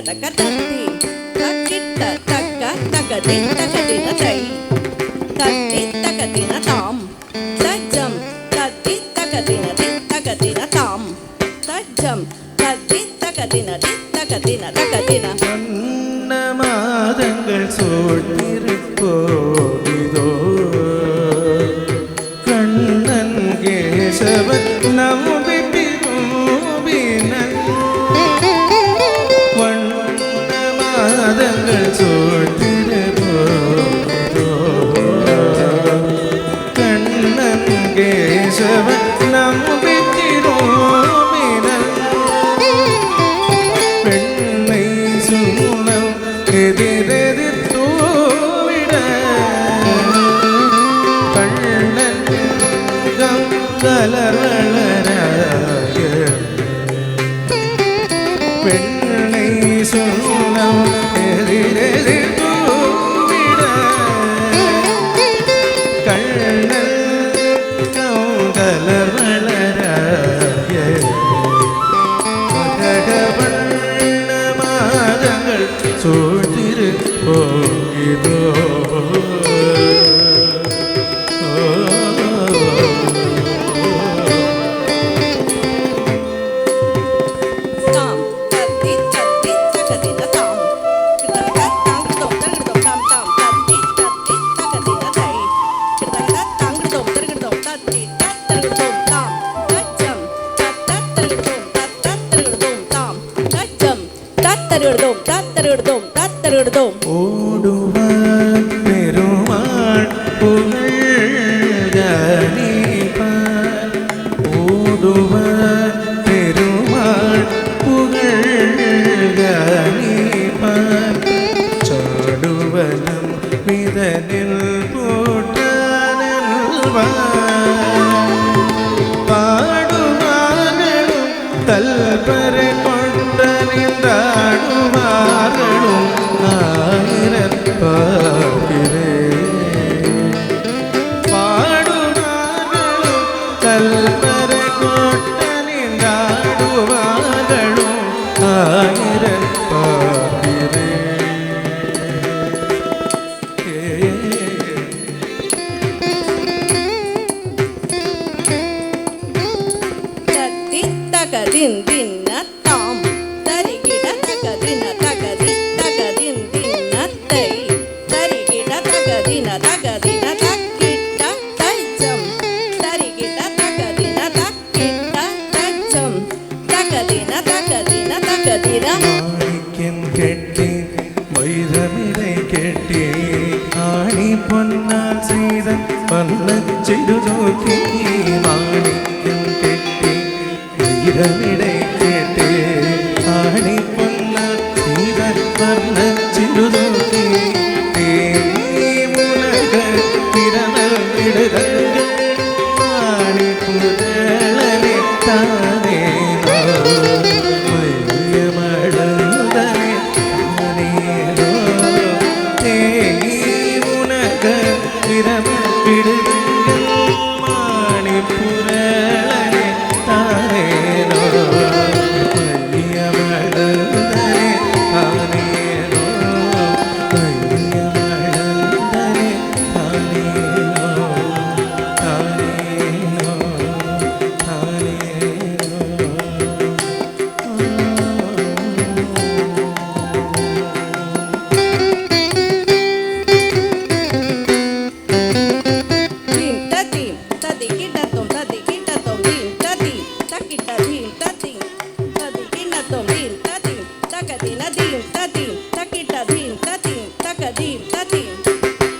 தக்க தத்தி தக்கிட்ட தக்க தகதி தகதின தை தத்தி தகதின தாம் தஜம் தத்தி தகதின தி தகதின தாம் தஜம் தத்தி தகதின தி தகதின தகதின வண்ண மாதங்கள் சூழ்ந்திருப்போதிதோ கண்ணன் கேசவன் நம்பி மாதங்கள் சூழ்ந்திருப்போதிதோ கண்ணன் கேசவன் நம்பி பெண்ணை சுனம் எதிரெதிர் தூவிட கண்ணன் கலவளராய பெண்ணை சுனம் எதிரெதிர் தூவிட கண்ணன் கலவளராய சூழ்ந்திரு போகிதோ தாம் தத்தி தத்தி தகதின தாம் கிருதக தாங்கிருதோம் தருகிருதோம் தாம் தாம் தத்தி தத்தி தகதின தை கிருதக தாங்கிருதோம் தருகிருதோம் தத்தி தத்தருகிருதோம் தாம் தஜம் தத்தருகிருதோம் தத்தருகிருதோம் தாம் தஜம் தத்தருகிருதோம் தத்தருகிருதோம் தத்தருகிருதோம் ஓடுவான் பெருமாள் புகழ்கணிப்பான் ஓடுவான் பெருமாள் புகழ்கணிப்பான் சாடுவனம் மிதனில் போட்டானல்வான் பாடுவார்களும் கல்பரை கொண்ட நின்றாடுவார்களும் ஆயிரப்பாகிறே பாடுவார்களும் கல்பரை கொண்ட நின்றாடுவார்களும் ஆயிரப்பாகிறே தத்தி தகதின் தின்ன தாம் தரிகிட தகதின தகதி தகதின் தின்ன தை தரிகிட தகதின தகதின தக்கிட்ட தைச்சம் தரிகிட தகதின தக்கிட்ட தைச்சம் தகதின தகதின தகதின மாணிக்கம் கெட்டி வைரமிடை கெட்டி ஆணி பொன்னால் செய்த பன்னச் சிறுதோக்கி மாணிக்கம் கெட்டி வைரமிடை கெட்டி ஆணி பொன்னால் செய்த பன்னச் சிறுதோக்கி உலக திறமல் விடுதங்கள் ஆணி புதழனே தானே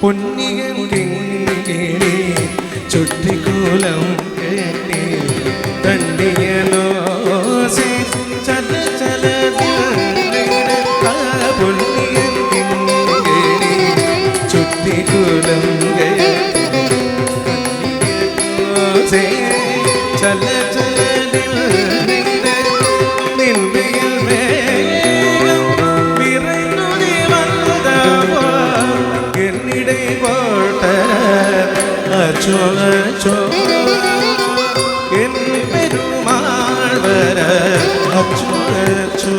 പൊന്നിയൻ കിങ്ങിണി ചുട്ടിക്കൂലം കേട്ടി തണ്ടിയനോ ചല ചല പൊന്നിയൻ കിങ്ങിണി ചുട്ടിക്കൂലം ചല ചല அச்சோ அச்சோ என் பெருமாள் வர அச்சோ அச்சோ